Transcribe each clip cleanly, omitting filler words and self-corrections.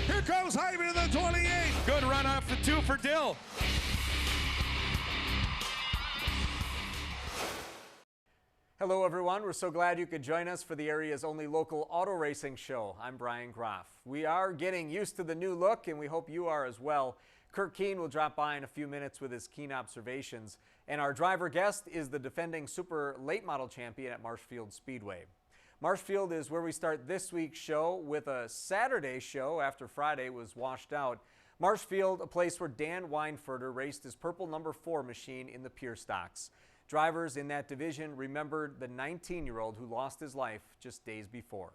Here comes Hyman in the 28. Good run off the 2 for Dill. Hello everyone, we're so glad you could join us for the area's only local auto racing show. I'm Bryon Graff. We are getting used to the new look and we hope you are as well. Curt Keene will drop by in a few minutes with his Keene Observations. And our driver guest is the defending super late model champion at Marshfield Speedway. Marshfield is where we start this week's show with a Saturday show after Friday was washed out. Marshfield, a place where Dan Weinfurter raced his purple number 4 machine in the Pure Stocks. Drivers in that division remembered the 19-year-old who lost his life just days before.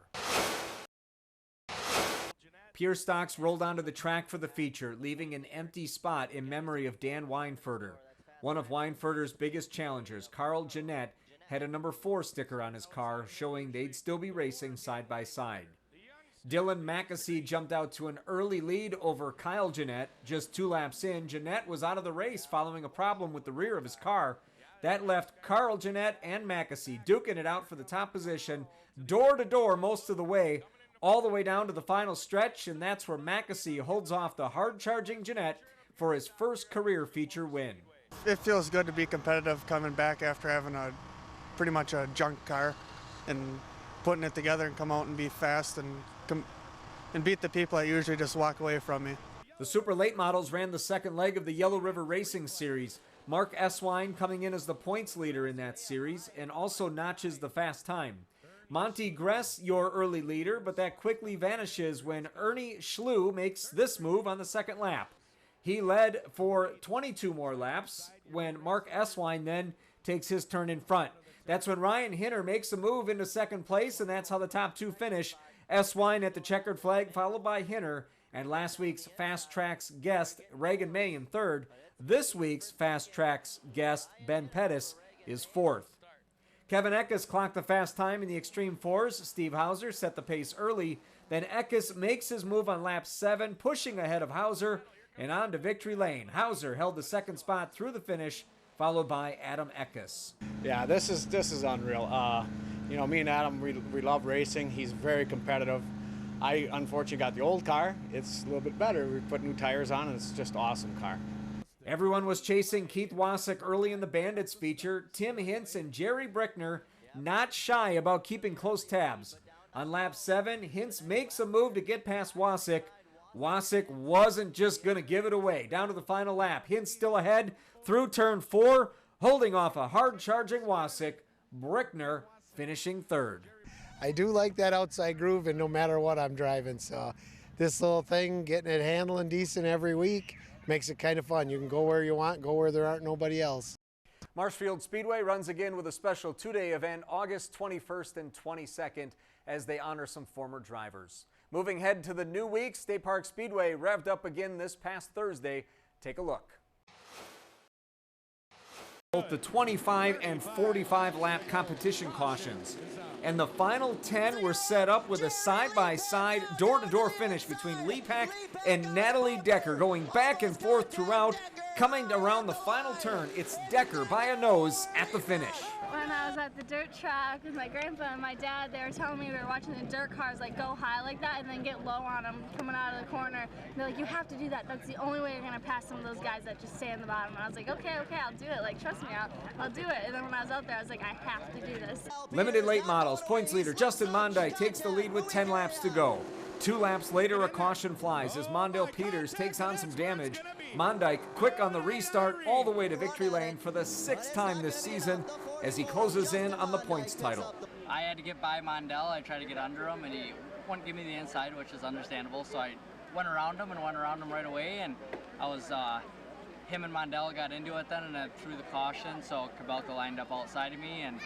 Pure Stocks rolled onto the track for the feature, leaving an empty spot in memory of Dan Weinfurter. One of Weinfurter's biggest challengers, Carl Jeanette, had a number 4 sticker on his car, showing they'd still be racing side by side. Dylan McAsee jumped out to an early lead over Kyle Jeanette. Just 2 laps in, Jeanette was out of the race following a problem with the rear of his car. That left Carl Jeanette and McAsee duking it out for the top position, door to door most of the way, all the way down to the final stretch, and that's where McAsee holds off the hard-charging Jeanette for his first career feature win. It feels good to be competitive coming back after having pretty much a junk car and putting it together and come out and be fast and beat the people that usually just walk away from me. The super late models ran the second leg of the Yellow River Racing Series. Mark Eswine coming in as the points leader in that series and also notches the fast time. Monty Gress, your early leader, but that quickly vanishes when Ernie Schlew makes this move on the second lap. He led for 22 more laps when Mark Eswine then takes his turn in front. That's when Ryan Hinner makes a move into second place, and that's how the top 2 finish. Eswine at the checkered flag, followed by Hinner, and last week's FastTrax guest, Reagan May, in third. This week's FastTrax guest, Ben Pettis, is 4th. Kevin Eckes clocked the fast time in the Extreme 4s. Steve Hauser set the pace early. Then Eckes makes his move on lap 7, pushing ahead of Hauser and on to victory lane. Hauser held the second spot through the finish, followed by Adam Eckes. Yeah, this is unreal. You know, me and Adam, we love racing. He's very competitive. I unfortunately got the old car. It's a little bit better. We put new tires on, and it's just an awesome car. Everyone was chasing Keith Wasik early in the Bandits feature. Tim Hintz and Jerry Brickner not shy about keeping close tabs. On lap 7, Hintz makes a move to get past Wasik. Wasik wasn't just going to give it away. Down to the final lap, Hintz still ahead through turn 4, holding off a hard-charging Wasik. Brickner finishing 3rd. I do like that outside groove, and no matter what I'm driving, so this little thing, getting it handling decent every week, makes it kind of fun. You can go where you want, go where there aren't nobody else. Marshfield Speedway runs again with a special 2-day event August 21st and 22nd as they honor some former drivers. Moving ahead to the new week, State Park Speedway revved up again this past Thursday. Take a look. Both the 25 and 45 lap competition cautions. And the final 10 were set up with a side-by-side, door-to-door finish between Lee Pack and Natalie Decker, going back and forth throughout. Coming around the final turn, it's Decker by a nose at the finish. When I was at the dirt track with my grandpa and my dad, they were telling me we were watching the dirt cars like go high like that and then get low on them coming out of the corner. And they're like, you have to do that. That's the only way you're going to pass some of those guys that just stay in the bottom. And I was like, okay, I'll do it. Like, trust me, I'll do it. And then when I was out there, I was like, I have to do this. Limited late models, points leader Justin Mondyke takes the lead with 10 laps to go. 2 laps later, a caution flies as Mondale Peters takes on some damage. Mondyke quick on the restart all the way to victory lane for the 6th time this season as he closes in on the points title. I had to get by Mondale. I tried to get under him, and he wouldn't give me the inside, which is understandable. So I went around him right away, and I was him and Mondale got into it then, and I threw the caution, so Kabelka lined up outside of me, and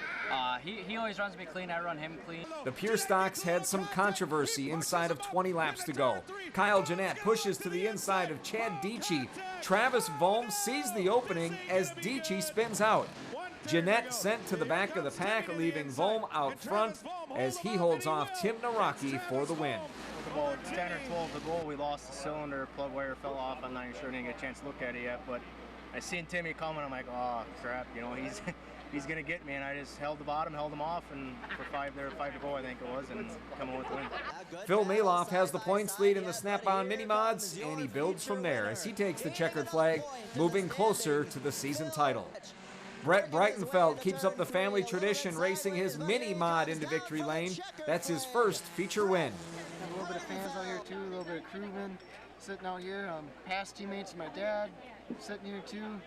he always runs me clean. I run him clean. The Pure Stocks had some controversy inside of 20 laps to go. Kyle Jeanette pushes to the inside of Chad Dietschy. Travis Vohm sees the opening as Dietschy spins out. Jeanette sent to the back of the pack, leaving Vohm out front as he holds off Tim Naraki for the win. About 10 or 12 to go, we lost the cylinder, plug wire fell off. I'm not even sure, I didn't get a chance to look at it yet, but I seen Timmy coming. I'm like, oh crap, you know, he's he's going to get me, and I just held the bottom, held him off, and for 5 to go, I think it was, and come away with the win. Phil Maloff has the points lead in the Snap-on Mini Mods, and he builds from there as he takes the checkered flag, moving closer to the season title. Brett Breitenfeld keeps up the family tradition, racing his Mini Mod into victory lane. That's his first feature win. Have a little bit of fans out here too, a little bit of crewmen sitting out here. Past teammates of my dad sitting here too.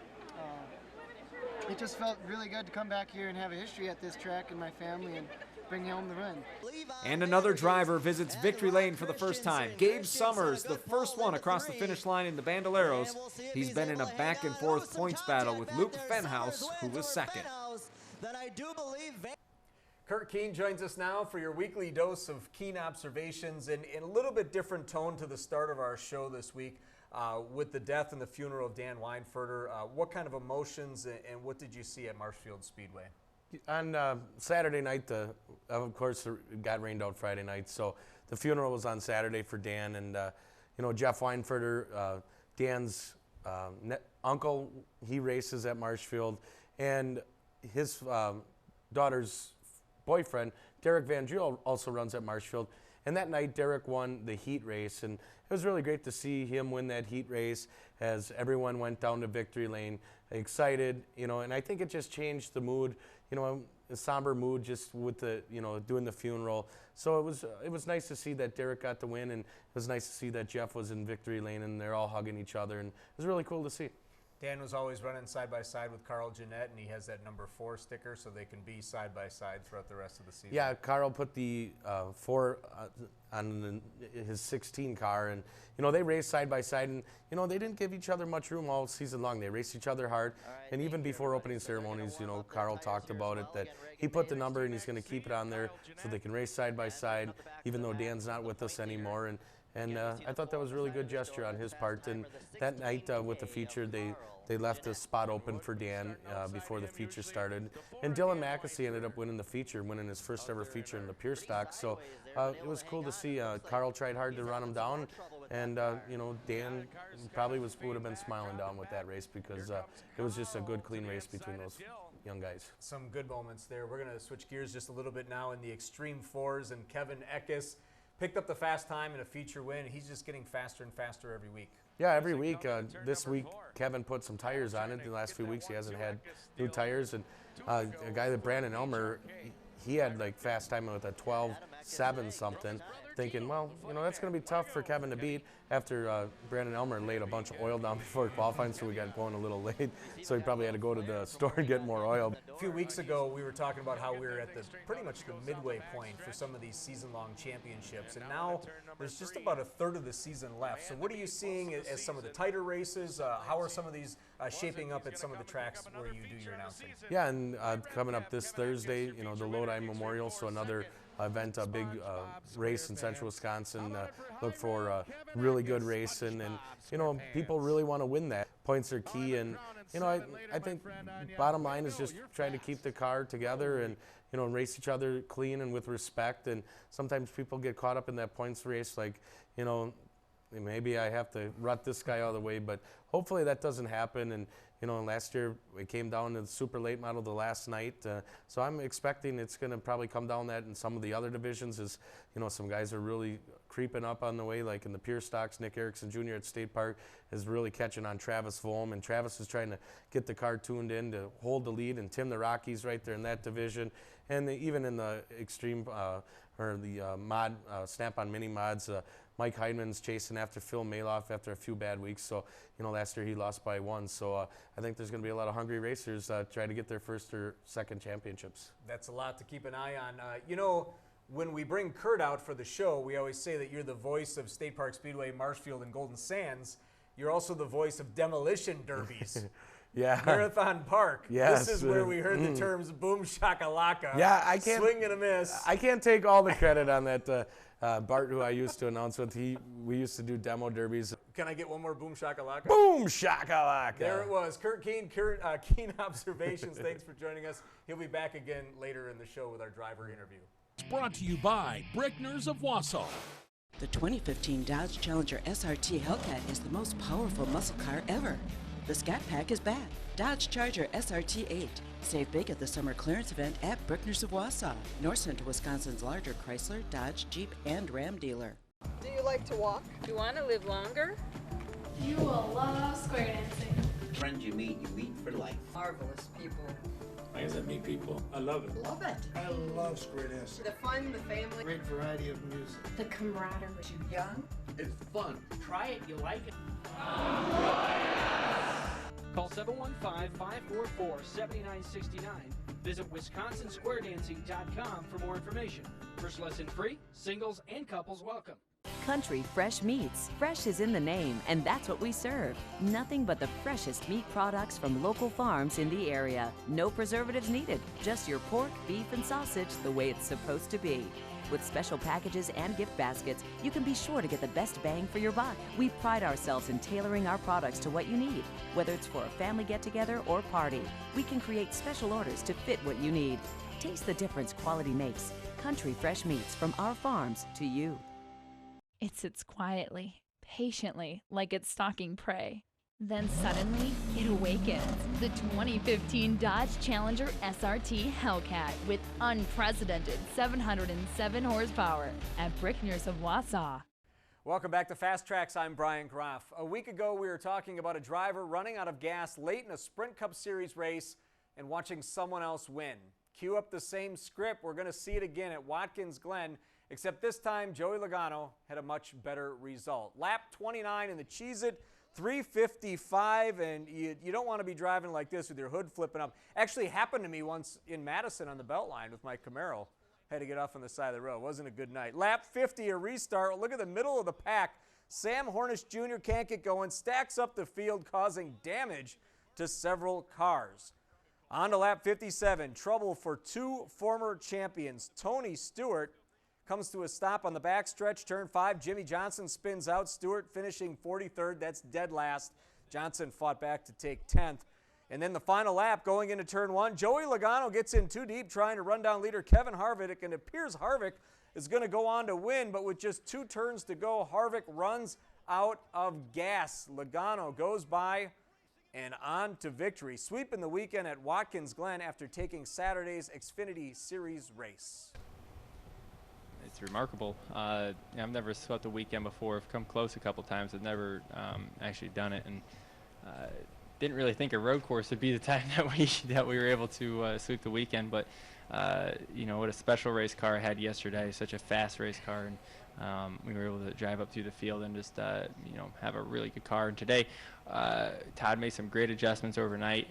It just felt really good to come back here and have a history at this track and my family and bring home the run. And another driver visits victory lane for the first time. Gabe Summers, the first one across the finish line in the Bandoleros. He's been in a back-and-forth points battle with Luke Fenhouse, who was second. Curt Keene joins us now for your weekly dose of Keene Observations, and in a little bit different tone to the start of our show this week. With the death and the funeral of Dan Weinfurter, what kind of emotions and what did you see at Marshfield Speedway? On Saturday night, of course, it got rained out Friday night, so the funeral was on Saturday for Dan. And you know, Jeff Weinfurter, Dan's uncle, he races at Marshfield, and his daughter's boyfriend, Derek Van Driel, also runs at Marshfield. And that night, Derek won the heat race, and it was really great to see him win that heat race as everyone went down to victory lane, excited, you know, and I think it just changed the mood, you know, a somber mood just with the, you know, doing the funeral. So it was nice to see that Derek got the win, and it was nice to see that Jeff was in victory lane and they're all hugging each other, and it was really cool to see. Dan was always running side by side with Carl Jeanette, and he has that number 4 sticker so they can be side by side throughout the rest of the season. Yeah, Carl put the 4 on his 16 car, and you know, they raced side by side, and you know, they didn't give each other much room all season long. They raced each other hard, and even before opening ceremonies, you know, Carl talked about it, that he put the number and he's going to keep it on there so they can race side by side, even though Dan's not with us anymore. And I thought that was a really good gesture on his part. And that night with the feature, they left a spot open for Dan before the feature started. And Dylan McAsee ended up winning the feature, winning his first ever feature in the pure stock. So it was cool to see. Carl tried hard to run him down. And, you know, Dan probably would have been smiling down with that race because it was just a good, clean race between those young guys. Some good moments there. We're going to switch gears just a little bit now in the Extreme 4s, and Kevin Eckes picked up the fast time in a feature win. He's just getting faster and faster every week. Yeah, every week. This week, Kevin put some tires on it. The last few weeks, he hasn't had new tires. And a guy that Brandon Elmer, he had like fast time with a 12.7 something. Thinking, well, you know, that's going to be tough for Kevin to beat after Brandon Elmer laid a bunch of oil down before qualifying, so we got going a little late. So he probably had to go to the store and get more oil. A few weeks ago, we were talking about how we were at pretty much the midway point for some of these season-long championships, and now there's just about a third of the season left. So what are you seeing as some of the tighter races? How are some of these shaping up at some of the tracks where you do your announcing? Yeah, and coming up this Thursday, you know, the Lodi Memorial, so another event, a big race in central Wisconsin. Look for really good racing, and you know, people really want to win that. Points are key, and you know, I think bottom line is just trying to keep the car together and you know, race each other clean and with respect. And sometimes people get caught up in that points race, like, you know, maybe I have to rut this guy all the way, but hopefully that doesn't happen. And you know, last year it came down to the super late model the last night, so I'm expecting it's going to probably come down that in some of the other divisions. Is, you know, some guys are really creeping up on the way, like in the pure stocks. Nick Erickson Jr. at State Park is really catching on Travis Vohm, and Travis is trying to get the car tuned in to hold the lead. And Tim the Rockies right there in that division, and even in the extreme or the mod Snap-on mini mods. Mike Heidman's chasing after Phil Maloff after a few bad weeks. So, you know, last year he lost by 1. So I think there's going to be a lot of hungry racers trying to get their first or second championships. That's a lot to keep an eye on. You know, when we bring Curt out for the show, we always say that you're the voice of State Park Speedway, Marshfield, and Golden Sands. You're also the voice of demolition derbies. Yeah. Marathon Park. Yes. This is where we heard the terms boom shakalaka. Yeah, I can't swing and a miss. I can't take all the credit on that. Bart, who I used to announce with, we used to do demo derbies. Can I get one more boom shakalaka? Boom shakalaka. There it was. Curt Keene, Keene Observations. Thanks for joining us. He'll be back again later in the show with our driver interview. It's brought to you by Brickners of Wausau. The 2015 Dodge Challenger SRT Hellcat is the most powerful muscle car ever. The Scat Pack is back. Dodge Charger SRT 8. Save big at the summer clearance event at Brickner's of Wausau, North Central Wisconsin's larger Chrysler, Dodge, Jeep, and Ram dealer. Do you like to walk? Do you want to live longer? You will love square dancing. Friends you meet for life. Marvelous people. I guess I meet people. I love it. Love it. I love square dancing. The fun, the family. Great variety of music. The camaraderie. Too young? It's fun. Try it, you'll like it. Call 715-544-7969. Visit WisconsinSquareDancing.com for more information. First lesson free, singles and couples welcome. Country Fresh Meats. Fresh is in the name, and that's what we serve. Nothing but the freshest meat products from local farms in the area. No preservatives needed. Just your pork, beef, and sausage the way it's supposed to be. With special packages and gift baskets, you can be sure to get the best bang for your buck. We pride ourselves in tailoring our products to what you need. Whether it's for a family get-together or party, we can create special orders to fit what you need. Taste the difference quality makes. Country Fresh Meats, from our farms to you. It sits quietly, patiently, like it's stalking prey. Then suddenly, it awakens. The 2015 Dodge Challenger SRT Hellcat with unprecedented 707 horsepower at Brickner's of Wausau. Welcome back to FastTrax. I'm Bryon Graff. A week ago, we were talking about a driver running out of gas late in a Sprint Cup Series race and watching someone else win. Cue up the same script. We're going to see it again at Watkins Glen, except this time Joey Logano had a much better result. Lap 29 in the Cheez-It, 3:55, and you don't want to be driving like this with your hood flipping up. Actually happened to me once in Madison on the Beltline with my Camaro. Had to get off on the side of the road. Wasn't a good night. Lap 50, a restart. Look at the middle of the pack. Sam Hornish Jr. can't get going, stacks up the field, causing damage to several cars. On to lap 57, trouble for two former champions. Tony Stewart comes to a stop on the backstretch, turn 5. Jimmy Johnson spins out. Stewart finishing 43rd. That's dead last. Johnson fought back to take 10th. And then the final lap going into turn 1. Joey Logano gets in too deep trying to run down leader Kevin Harvick, and it appears Harvick is going to go on to win, but with just 2 turns to go, Harvick runs out of gas. Logano goes by and on to victory, sweeping the weekend at Watkins Glen after taking Saturday's Xfinity Series race. It's remarkable. I've never swept a weekend before. I've come close a couple times. I've never actually done it, and didn't really think a road course would be the time that we were able to sweep the weekend. But you know, what a special race car I had yesterday. Such a fast race car, and we were able to drive up through the field and just you know, have a really good car. And today, Todd made some great adjustments overnight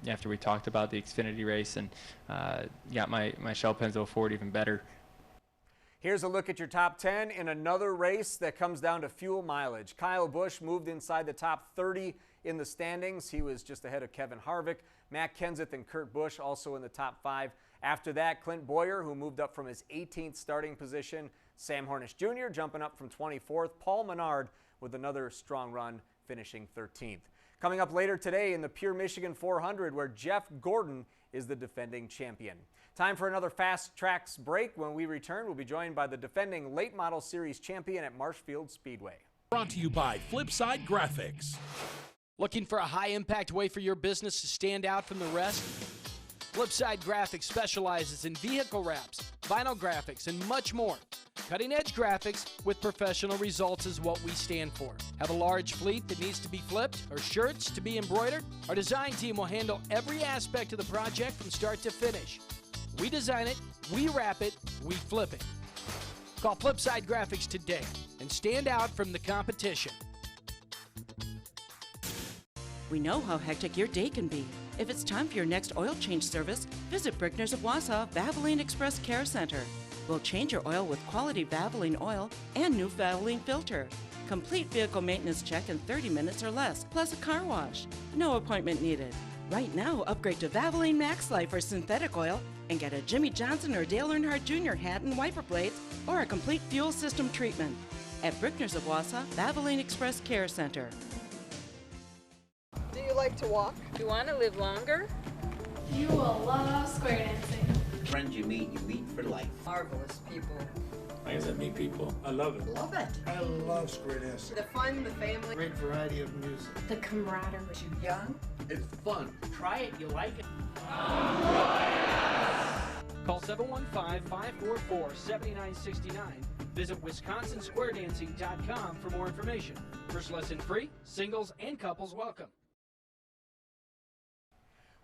after we talked about the Xfinity race, and got my Shell Pennzoil Ford even better. Here's a look at your top 10 in another race that comes down to fuel mileage. Kyle Busch moved inside the top 30 in the standings. He was just ahead of Kevin Harvick. Matt Kenseth and Kurt Busch also in the top 5. After that, Clint Bowyer, who moved up from his 18th starting position. Sam Hornish Jr. jumping up from 24th. Paul Menard with another strong run, finishing 13th. Coming up later today in the Pure Michigan 400, where Jeff Gordon is the defending champion. Time for another FastTrax break. When we return, we'll be joined by the defending Late Model Series champion at Marshfield Speedway. Brought to you by Flipside Graphics. Looking for a high-impact way for your business to stand out from the rest? Flipside Graphics specializes in vehicle wraps, vinyl graphics, and much more. Cutting-edge graphics with professional results is what we stand for. Have a large fleet that needs to be flipped or shirts to be embroidered? Our design team will handle every aspect of the project from start to finish. We design it, we wrap it, we flip it. Call Flipside Graphics today and stand out from the competition. We know how hectic your day can be. If it's time for your next oil change service, visit Brickner's of Wausau Valvoline Express Care Center. We'll change your oil with quality Valvoline oil and new Valvoline filter. Complete vehicle maintenance check in 30 minutes or less, plus a car wash. No appointment needed. Right now, upgrade to Valvoline Max Life or synthetic oil and get a Jimmy Johnson or Dale Earnhardt Jr. hat and wiper blades or a complete fuel system treatment. At Brickner's of Wausau Valvoline Express Care Center. Do you like to walk? Do you want to live longer? You will love square dancing. Friends you meet for life. Marvelous people. I guess I meet people. I love it. Love it. I love straight S. The fun, the family. Great variety of music. The camaraderie. Too young. It's fun. Try it, you like it. Call 715-544-7969. Visit WisconsinSquareDancing.com for more information. First lesson free, singles and couples welcome.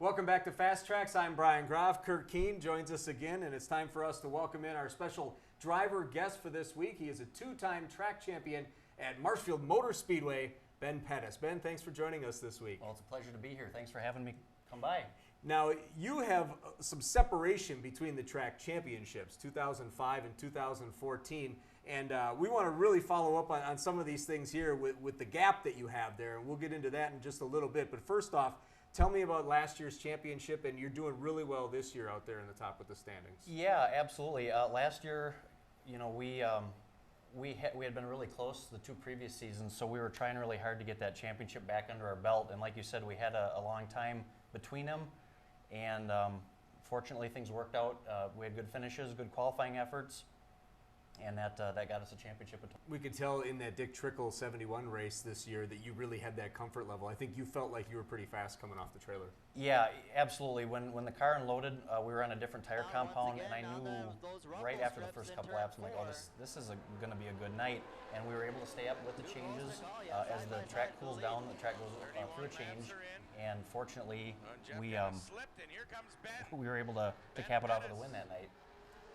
Welcome back to FastTrax. I'm Bryon Graff. Curt Keene joins us again, and it's time for us to welcome in our special driver guest for this week. He is a two-time track champion at Marshfield Motor Speedway, Ben Pettis. Ben, thanks for joining us this week. Well, it's a pleasure to be here. Thanks for having me come by. Now, you have some separation between the track championships, 2005 and 2014, and we want to really follow up on some of these things here with the gap that you have there, and we'll get into that in just a little bit. But first off, tell me about last year's championship, and you're doing really well this year out there in the top of the standings. Yeah, absolutely. Last year, you know, we had been really close the two previous seasons, so we were trying really hard to get that championship back under our belt. And like you said, we had a long time between them, and fortunately things worked out. We had good finishes, good qualifying efforts, and that got us a championship. We could tell in that Dick Trickle 71 race this year that you really had that comfort level. I think you felt like you were pretty fast coming off the trailer. Yeah, absolutely. When the car unloaded, we were on a different tire compound, and I knew right after the first couple laps, I'm like, oh, this is going to be a good night. And we were able to stay up with the changes. As the track cools down, the track goes through a change, and fortunately, we were able to cap it off with a win that night.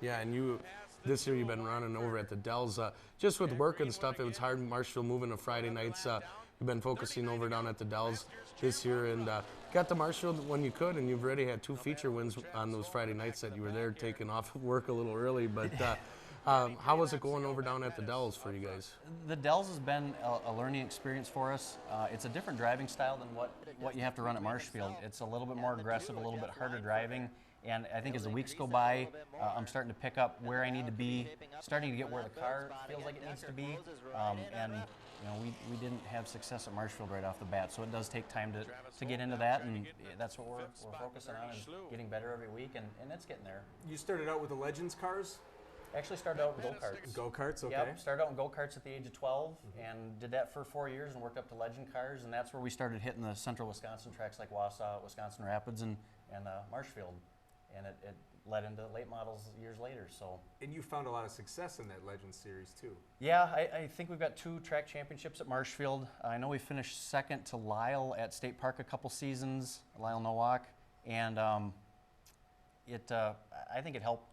Yeah, and this year you've been running over at the Dells. Just with work and stuff, it was hard in Marshfield moving to Friday nights. You've been focusing over down at the Dells this year, and got to Marshfield when you could, and you've already had 2 feature wins on those Friday nights that you were there, taking off work a little early. But how was it going over down at the Dells for you guys? The Dells has been a learning experience for us. It's a different driving style than what you have to run at Marshfield. It's a little bit more aggressive, a little bit harder driving. And I think as the weeks go by, I'm starting to pick up where I need to be, starting to get where the car feels like it needs to be. And you know, we didn't have success at Marshfield right off the bat, so it does take time to get into that, and that's what we're focusing on, is getting better every week, and it's getting there. You started out with the Legends cars? Actually started out with go-karts. Go-karts, okay. Yep, started out in go-karts at the age of 12, and did that for 4 years and worked up to Legend cars, and that's where we started hitting the central Wisconsin tracks like Wausau, Wisconsin Rapids, and Marshfield. And it led into late models years later. So. And you found a lot of success in that Legends series too. Yeah, I think we've got 2 track championships at Marshfield. I know we finished second to Lyle at State Park a couple seasons, Lyle Nowak, and I think it helped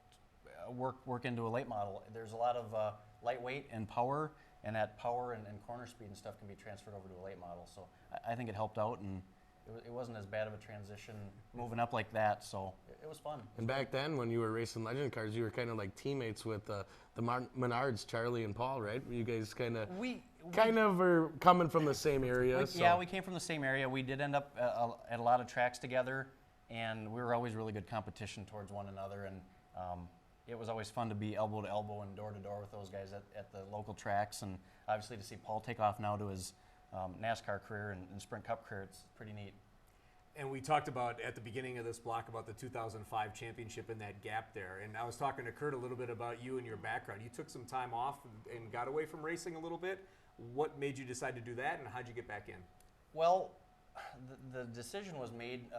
work into a late model. There's a lot of lightweight and power, and that power and corner speed and stuff can be transferred over to a late model. So I think it helped out, and it wasn't as bad of a transition moving up like that, so it was fun. And back then, when you were racing Legend cars, you were kind of like teammates with the Menards, Charlie and Paul, right? You guys kind of were coming from the same area. Yeah, we came from the same area. We did end up at a lot of tracks together, and we were always really good competition towards one another. And it was always fun to be elbow to elbow and door to door with those guys at the local tracks, and obviously to see Paul take off now to his NASCAR career and Sprint Cup career, it's pretty neat. And we talked about at the beginning of this block about the 2005 championship and that gap there. And I was talking to Curt a little bit about you and your background. You took some time off and got away from racing a little bit. What made you decide to do that, and how'd you get back in? Well, the decision was made.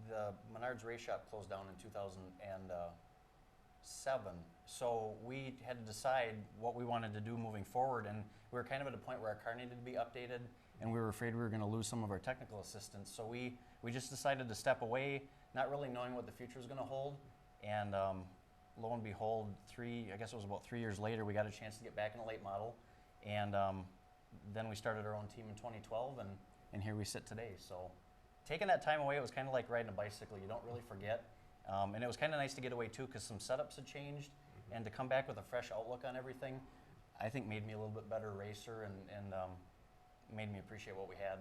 The Menards race shop closed down in 2007. So we had to decide what we wanted to do moving forward, and we were kind of at a point where our car needed to be updated, and we were afraid we were going to lose some of our technical assistants. So we just decided to step away, not really knowing what the future was going to hold. And lo and behold, I guess it was about 3 years later, we got a chance to get back in a late model. And then we started our own team in 2012, and here we sit today. So taking that time away, it was kind of like riding a bicycle. You don't really forget. And it was kind of nice to get away too, because some setups had changed, and to come back with a fresh outlook on everything, I think made me a little bit better racer, and made me appreciate what we had.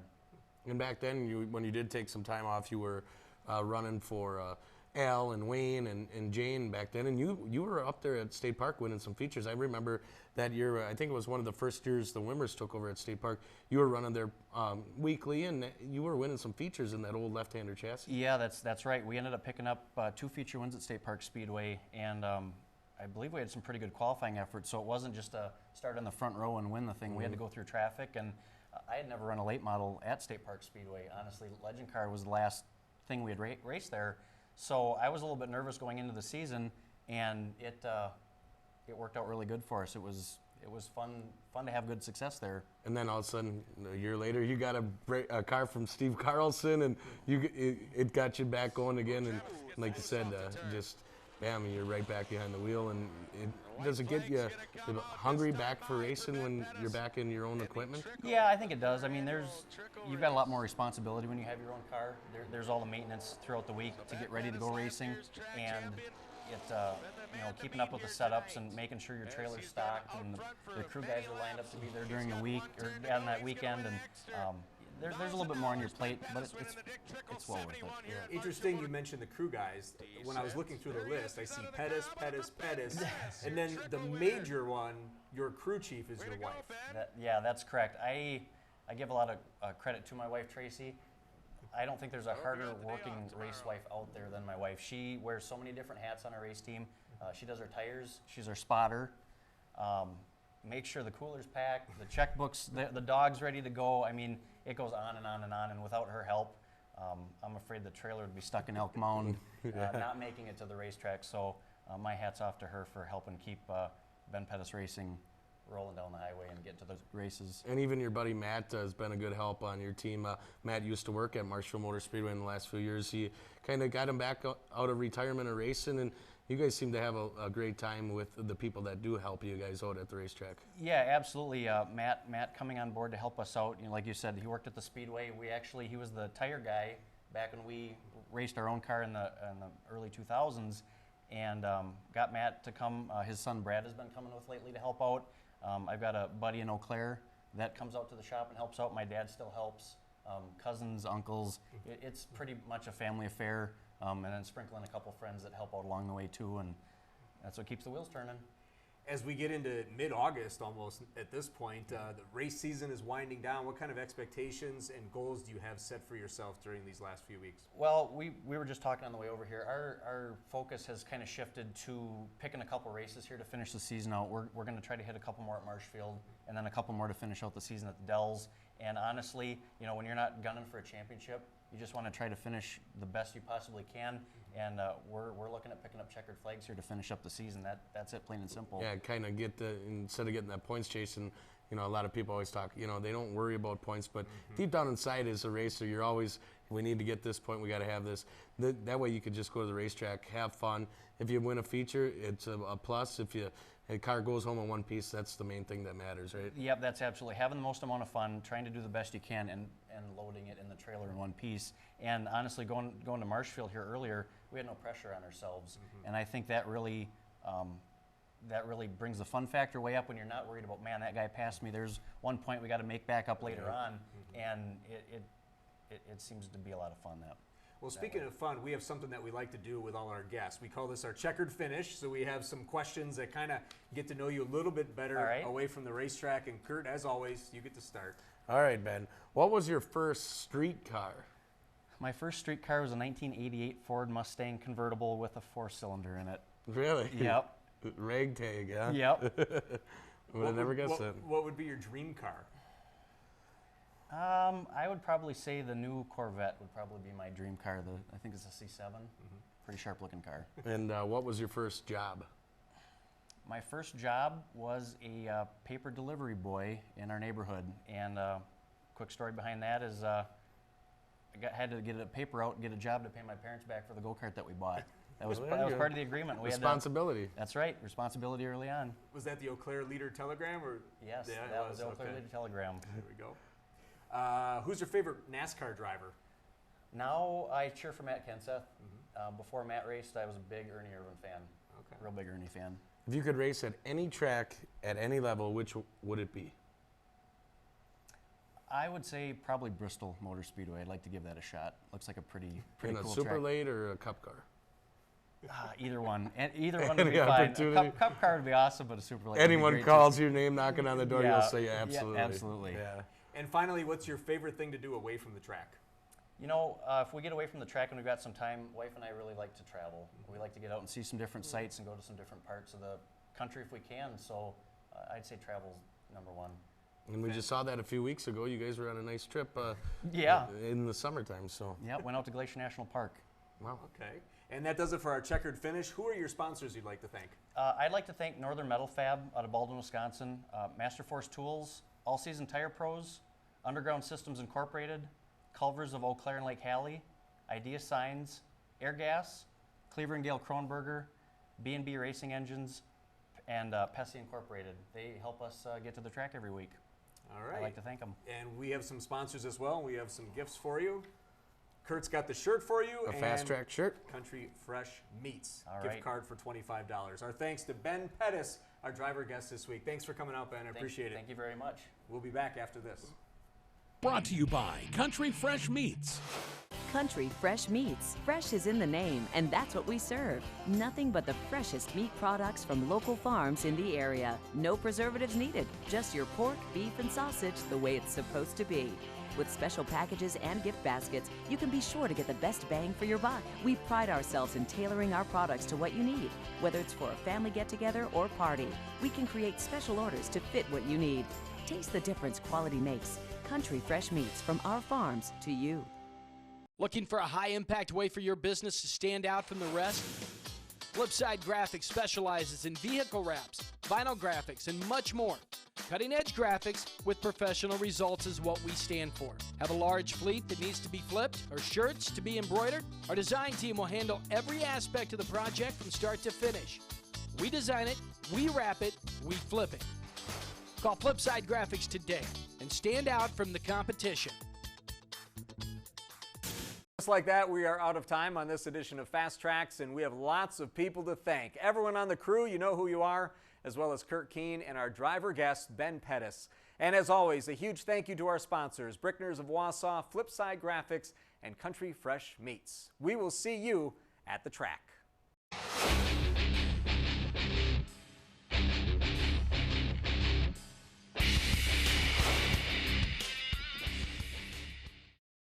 And back then, when you did take some time off, you were running for Al and Wayne and Jane back then, and you were up there at State Park winning some features. I remember that year, I think it was one of the first years the Wimmers took over at State Park. You were running there weekly, and you were winning some features in that old left-hander chassis. Yeah, that's right. We ended up picking up 2 feature wins at State Park Speedway, and I believe we had some pretty good qualifying efforts, so it wasn't just a start in the front row and win the thing. We had to go through traffic, and I had never run a late model at State Park Speedway. Honestly, Legend Car was the last thing we had raced there, so I was a little bit nervous going into the season, and it worked out really good for us. It was fun to have good success there. And then all of a sudden, a year later, you got a car from Steve Carlson, and it got you back going again. And like you said, just bam, you're right back behind the wheel. And does it get you hungry back for racing when you're back in your own equipment? Yeah, I think it does. I mean, you've got a lot more responsibility when you have your own car. There's all the maintenance throughout the week to get ready to go racing, and keeping up with the setups and making sure your trailer's stocked, and the crew guys are lined up to be there during the week or on that weekend, and there's a little bit more on your plate, but it's well worth it. Yeah. Interesting you mentioned the crew guys. When I was looking through the list, I see Pettis, and then the major one, your crew chief is your wife. Yeah, that's correct. I give a lot of credit to my wife, Tracy. I don't think there's a harder working race wife out there than my wife. She wears so many different hats on our race team. She does our tires, she's our spotter, makes sure the cooler's packed, the checkbooks, the dog's ready to go. I mean, it goes on and on and on, and without her help, I'm afraid the trailer would be stuck in Elk Mound, not making it to the racetrack. So my hat's off to her for helping keep Ben Pettis Racing rolling down the highway and get to the races. And even your buddy Matt has been a good help on your team. Matt used to work at Marshfield Motor Speedway in the last few years. He kind of got him back out of retirement of racing, and you guys seem to have a great time with the people that do help you guys out at the racetrack. Yeah, absolutely. Matt coming on board to help us out. Like you said, he worked at the Speedway. He was the tire guy back when we raced our own car in the early 2000s, and got Matt to come. His son Brad has been coming with lately to help out. I've got a buddy in Eau Claire that comes out to the shop and helps out. My dad still helps. Cousins, uncles. It's pretty much a family affair. And then sprinkling a couple friends that help out along the way too, and that's what keeps the wheels turning. As we get into mid-August almost at this point, the race season is winding down. What kind of expectations and goals do you have set for yourself during these last few weeks? Well, we were just talking on the way over here. Our focus has kind of shifted to picking a couple races here to finish the season out. We're going to try to hit a couple more at Marshfield, and then a couple more to finish out the season at the Dells. And honestly, when you're not gunning for a championship, you just want to try to finish the best you possibly can, and we're looking at picking up checkered flags here to finish up the season. That's it, plain and simple. Yeah, kind of instead of getting that points chase, and a lot of people always talk, they don't worry about points, but deep down inside as a racer, you're always, we need to get this point, we got to have this. That way you could just go to the racetrack, have fun. If you win a feature, it's a plus. If a car goes home in one piece, that's the main thing that matters, right? Yep, that's absolutely. Having the most amount of fun, trying to do the best you can, and loading it in the trailer in one piece. And honestly, going to Marshfield here earlier, we had no pressure on ourselves. And I think that really brings the fun factor way up when you're not worried about, man, that guy passed me. There's one point we got to make back up later on. And it seems to be a lot of fun. Well, speaking of fun, we have something that we like to do with all our guests. We call this our checkered finish. So we have some questions that kind of get to know you a little bit better away from the racetrack. And Curt, as always, you get to start. All right, Ben. What was your first street car? My first street car was a 1988 Ford Mustang convertible with a 4-cylinder in it. Really? Yep. Ragtag, huh? Yep. Would have never guessed that. What would be your dream car? I would probably say the new Corvette would probably be my dream car. I think it's a C7. Pretty sharp looking car. And what was your first job? My first job was a paper delivery boy in our neighborhood. And quick story behind that is I had to get a paper out and get a job to pay my parents back for the go-kart that we bought. That was part of the agreement. Responsibility. That's right, responsibility early on. Was that the Eau Claire Leader Telegram? Or? Yes, that was the Eau Claire Leader Telegram. There we go. Who's your favorite NASCAR driver? Now I cheer for Matt Kenseth. Before Matt raced, I was a big Ernie Irvin fan. Okay. Real big Ernie fan. If you could race at any track, at any level, which would it be? I would say probably Bristol Motor Speedway. I'd like to give that a shot. Looks like a pretty cool track. In a super late or a cup car? Either one. Either one would be fine. A cup car would be awesome, but a super late Anyone calls your name knocking on the door, you'll say absolutely. Yeah, absolutely. Yeah. And finally, what's your favorite thing to do away from the track? You know, if we get away from the track and we've got some time, wife and I really like to travel. We like to get out and see some different sights and go to some different parts of the country if we can. So I'd say travel's number one. And we just saw that a few weeks ago. You guys were on a nice trip yeah. in the summertime. So yeah, went out to Glacier National Park. Wow. Okay. And that does it for our checkered finish. Who are your sponsors you'd like to thank? I'd like to thank Northern Metal Fab out of Baldwin, Wisconsin, Masterforce Tools, All Season Tire Pros, Underground Systems Incorporated, Culvers of Eau Claire and Lake Hallie, Idea Signs, Air Gas, Cleaver and Gale Kronberger, B&B Racing Engines, and Pesci Incorporated. They help us get to the track every week. All right. I'd like to thank them. And we have some sponsors as well. We have some gifts for you. Kurt's got the shirt for you. A FastTrax shirt. Country Fresh Meats. All Gift right. card for $25. Our thanks to Ben Pettis, our driver guest this week. Thanks for coming out, Ben. I appreciate it. Thank you very much. We'll be back after this. Brought to you by Country Fresh Meats. Country Fresh Meats. Fresh is in the name, and that's what we serve. Nothing but the freshest meat products from local farms in the area. No preservatives needed. Just your pork, beef, and sausage the way it's supposed to be. With special packages and gift baskets, you can be sure to get the best bang for your buck. We pride ourselves in tailoring our products to what you need. Whether it's for a family get-together or party, we can create special orders to fit what you need. Taste the difference quality makes. Country Fresh Meats, from our farms to you. Looking for a high-impact way for your business to stand out from the rest? Flipside Graphics specializes in vehicle wraps, vinyl graphics, and much more. Cutting-edge graphics with professional results is what we stand for. Have a large fleet that needs to be flipped or shirts to be embroidered? Our design team will handle every aspect of the project from start to finish. We design it, we wrap it, we flip it. Call Flipside Graphics today and stand out from the competition. Just like that, we are out of time on this edition of FastTrax, and we have lots of people to thank. Everyone on the crew, you know who you are, as well as Curt Keene and our driver guest, Ben Pettis. And as always, a huge thank you to our sponsors, Brickners of Wausau, Flipside Graphics, and Country Fresh Meats. We will see you at the track.